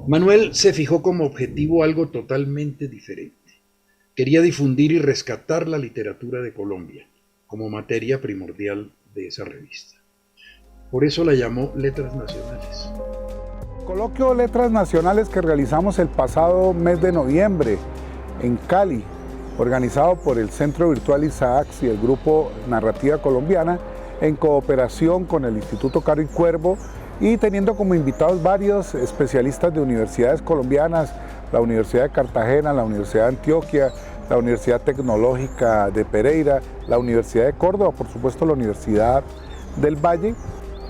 Manuel se fijó como objetivo algo totalmente diferente. Quería difundir y rescatar la literatura de Colombia como materia primordial de esa revista. Por eso la llamó Letras Nacionales. Coloquio Letras Nacionales que realizamos el pasado mes de noviembre en Cali, organizado por el Centro Virtual Isaacs y el Grupo Narrativa Colombiana, en cooperación con el Instituto Caro y Cuervo y teniendo como invitados varios especialistas de universidades colombianas, la Universidad de Cartagena, la Universidad de Antioquia, la Universidad Tecnológica de Pereira, la Universidad de Córdoba, por supuesto la Universidad del Valle.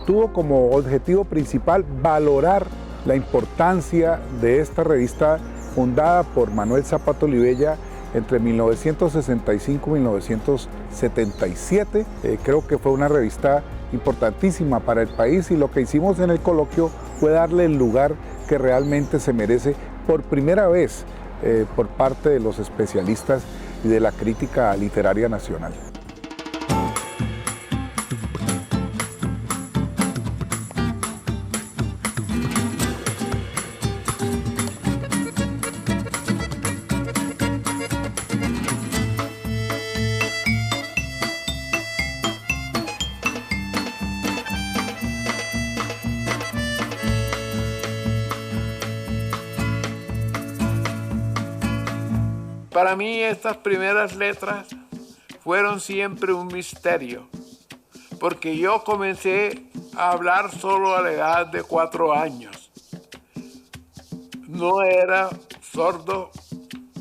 Tuvo como objetivo principal valorar la importancia de esta revista fundada por Manuel Zapata Olivella entre 1965 y 1977. Creo que fue una revista importantísima para el país y lo que hicimos en el coloquio fue darle el lugar que realmente se merece por primera vez por parte de los especialistas y de la crítica literaria nacional. Para mí estas primeras letras fueron siempre un misterio, porque yo comencé a hablar solo a la edad de 4 años. No era sordo,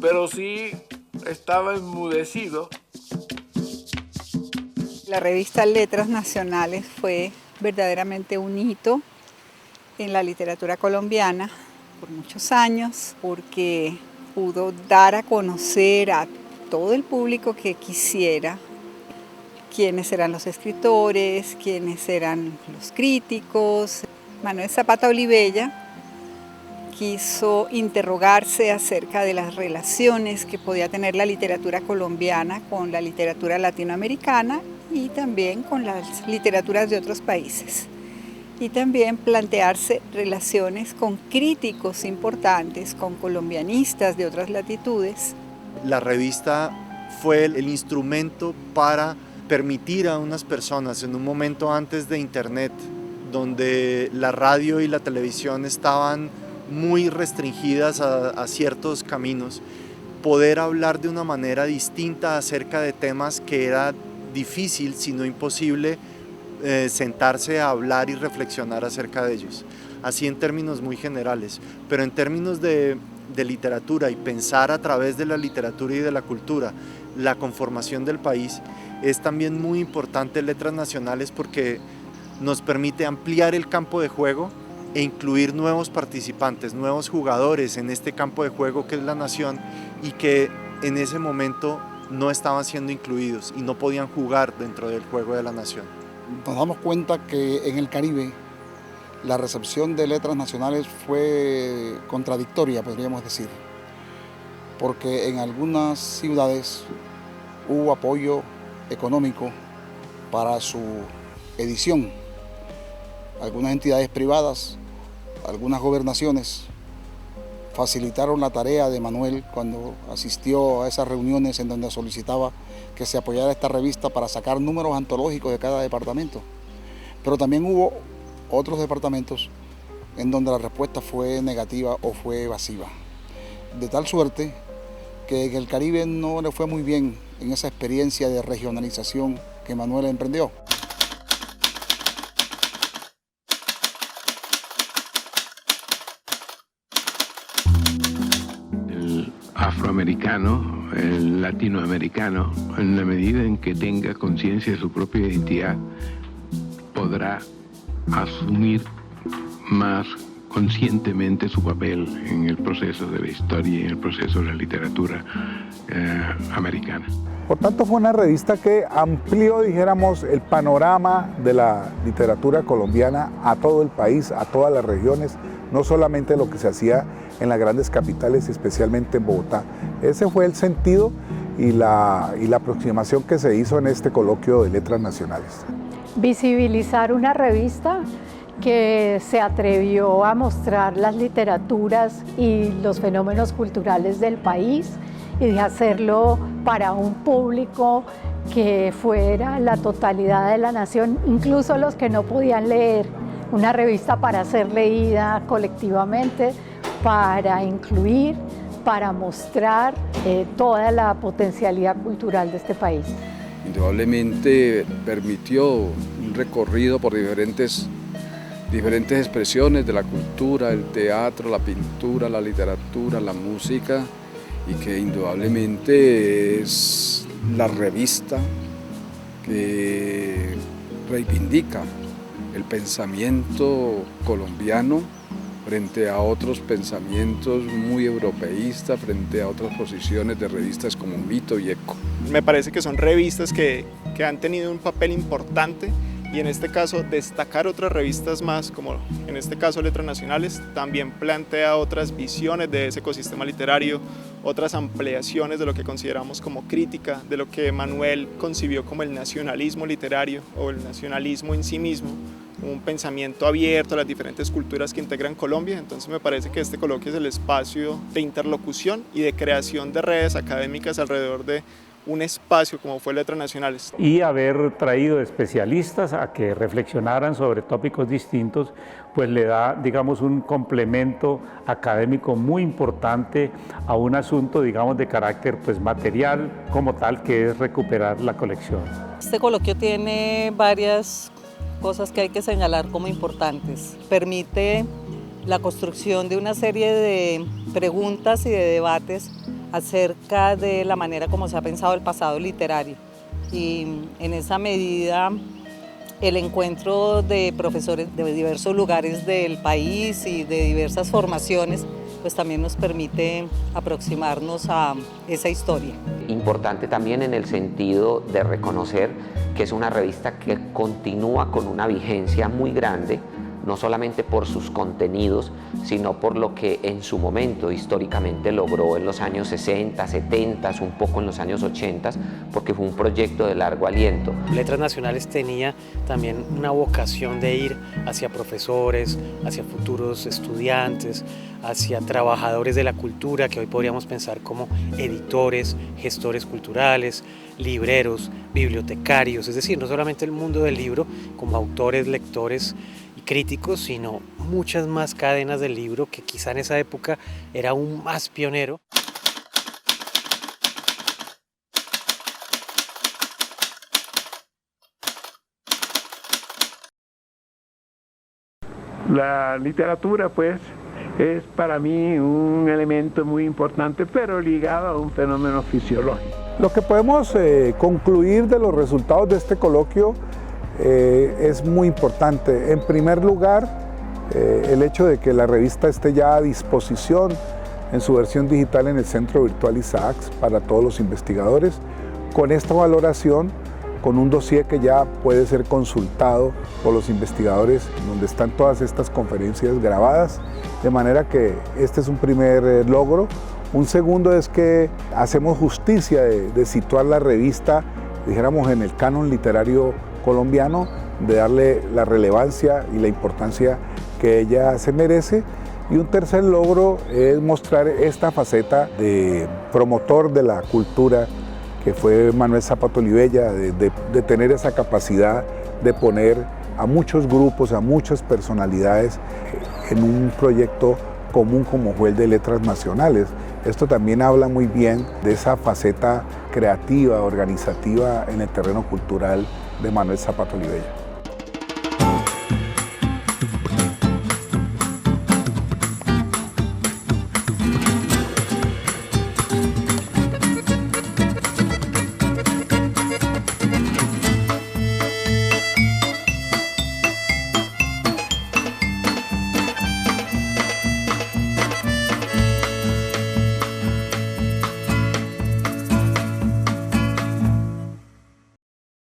pero sí estaba enmudecido. La revista Letras Nacionales fue verdaderamente un hito en la literatura colombiana por muchos años, porque pudo dar a conocer a todo el público que quisiera quiénes eran los escritores, quiénes eran los críticos. Manuel Zapata Olivella quiso interrogarse acerca de las relaciones que podía tener la literatura colombiana con la literatura latinoamericana y también con las literaturas de otros países. Y también plantearse relaciones con críticos importantes, con colombianistas de otras latitudes. La revista fue el instrumento para permitir a unas personas en un momento antes de Internet, donde la radio y la televisión estaban muy restringidas a ciertos caminos, poder hablar de una manera distinta acerca de temas que era difícil, si no imposible, sentarse a hablar y reflexionar acerca de ellos, así en términos muy generales, pero en términos de literatura y pensar a través de la literatura y de la cultura la conformación del país, es también muy importante Letras Nacionales porque nos permite ampliar el campo de juego e incluir nuevos participantes, nuevos jugadores en este campo de juego que es la nación y que en ese momento no estaban siendo incluidos y no podían jugar dentro del juego de la nación. Nos damos cuenta que en el Caribe la recepción de Letras Nacionales fue contradictoria, podríamos decir, porque en algunas ciudades hubo apoyo económico para su edición. Algunas entidades privadas, algunas gobernaciones facilitaron la tarea de Manuel cuando asistió a esas reuniones en donde solicitaba que se apoyara esta revista para sacar números antológicos de cada departamento. Pero también hubo otros departamentos en donde la respuesta fue negativa o fue evasiva. De tal suerte que en el Caribe no le fue muy bien en esa experiencia de regionalización que Manuel emprendió. El afroamericano, el latinoamericano, en la medida en que tenga conciencia de su propia identidad, podrá asumir más conscientemente su papel en el proceso de la historia y en el proceso de la literatura americana. Por tanto, fue una revista que amplió, dijéramos, el panorama de la literatura colombiana a todo el país, a todas las regiones, no solamente lo que se hacía en las grandes capitales, especialmente en Bogotá. Ese fue el sentido y la aproximación que se hizo en este coloquio de Letras Nacionales. Visibilizar una revista que se atrevió a mostrar las literaturas y los fenómenos culturales del país y de hacerlo para un público que fuera la totalidad de la nación, incluso los que no podían leer. Una revista para ser leída colectivamente, para incluir, para mostrar toda la potencialidad cultural de este país. Indudablemente permitió un recorrido por diferentes expresiones de la cultura, el teatro, la pintura, la literatura, la música, y que indudablemente es la revista que reivindica el pensamiento colombiano frente a otros pensamientos muy europeístas, frente a otras posiciones de revistas como Mito y Eco. Me parece que son revistas que han tenido un papel importante, y en este caso destacar otras revistas más, como en este caso Letras Nacionales, también plantea otras visiones de ese ecosistema literario, otras ampliaciones de lo que consideramos como crítica, de lo que Manuel concibió como el nacionalismo literario o el nacionalismo en sí mismo, un pensamiento abierto a las diferentes culturas que integran Colombia. Entonces me parece que este coloquio es el espacio de interlocución y de creación de redes académicas alrededor de un espacio como fue Letras Nacionales. Y haber traído especialistas a que reflexionaran sobre tópicos distintos, pues le da, digamos, un complemento académico muy importante a un asunto, digamos, de carácter pues material como tal, que es recuperar la colección. Este coloquio tiene varias cosas que hay que señalar como importantes. Permite la construcción de una serie de preguntas y de debates acerca de la manera como se ha pensado el pasado literario, y en esa medida el encuentro de profesores de diversos lugares del país y de diversas formaciones pues también nos permite aproximarnos a esa historia. Importante también en el sentido de reconocer que es una revista que continúa con una vigencia muy grande, no solamente por sus contenidos, sino por lo que en su momento históricamente logró en los años 60, 70, un poco en los años 80, porque fue un proyecto de largo aliento. Letras Nacionales tenía también una vocación de ir hacia profesores, hacia futuros estudiantes, hacia trabajadores de la cultura, que hoy podríamos pensar como editores, gestores culturales, libreros, bibliotecarios, es decir, no solamente el mundo del libro como autores, lectores y críticos, sino muchas más cadenas del libro, que quizá en esa época era aún más pionero. La literatura, pues, es para mí un elemento muy importante, pero ligado a un fenómeno fisiológico. Lo que podemos concluir de los resultados de este coloquio es muy importante. En primer lugar, el hecho de que la revista esté ya a disposición en su versión digital en el Centro Virtual Isaacs para todos los investigadores, con esta valoración, con un dossier que ya puede ser consultado por los investigadores, donde están todas estas conferencias grabadas, de manera que este es un primer logro. Un segundo es que hacemos justicia de situar la revista, dijéramos, en el canon literario colombiano, de darle la relevancia y la importancia que ella se merece. Y un tercer logro es mostrar esta faceta de promotor de la cultura que fue Manuel Zapata Olivella, de tener esa capacidad de poner a muchos grupos, a muchas personalidades en un proyecto común como fue el de Letras Nacionales. Esto también habla muy bien de esa faceta creativa, organizativa en el terreno cultural de Manuel Zapata Olivella.